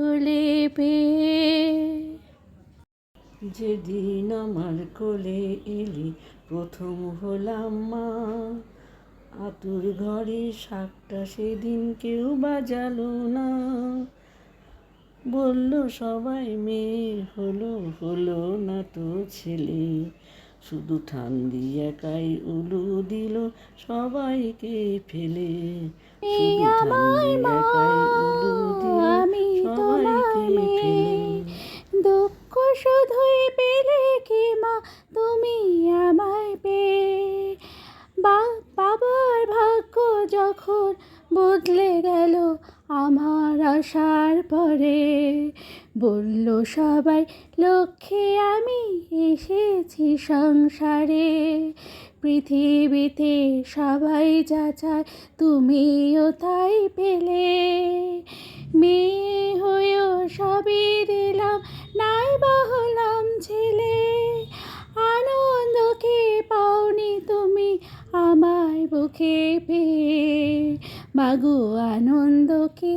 কোলে পেয়ে। যেদিন আমার কোলে এলি প্রথম হলাম মা, আতুর ঘরে শাকটা সেদিন কেউ বাজালো না। বলল সবাই মেয়ে হলো, হলো না তো ছেলে, শুধু ঠান্দি একাই উলু দিল সবাইকে ফেলে। শুধু ঠান্দি একাই উলু দিল আমি তোমার সবাইকে মেয়ে, ফেলে। দুঃখ শুধুই পেলে কি মা তুমি আমায় পেয়ে। বাবার ভাগ্য যখন বদলে গেল আমার আসার পরে, বলল সবাই লক্ষ্মী আমি এসেছি সংসারে। পৃথিবীতে সবাই যা চায় তুমিও তাই পেলে। মেয়ে হয়েও সবই দিলাম, নাই বা হলাম ছেলে। আনন্দকে পাওনি তুমি আমায় বুকে পেয়ে, মাগো আনন্দকে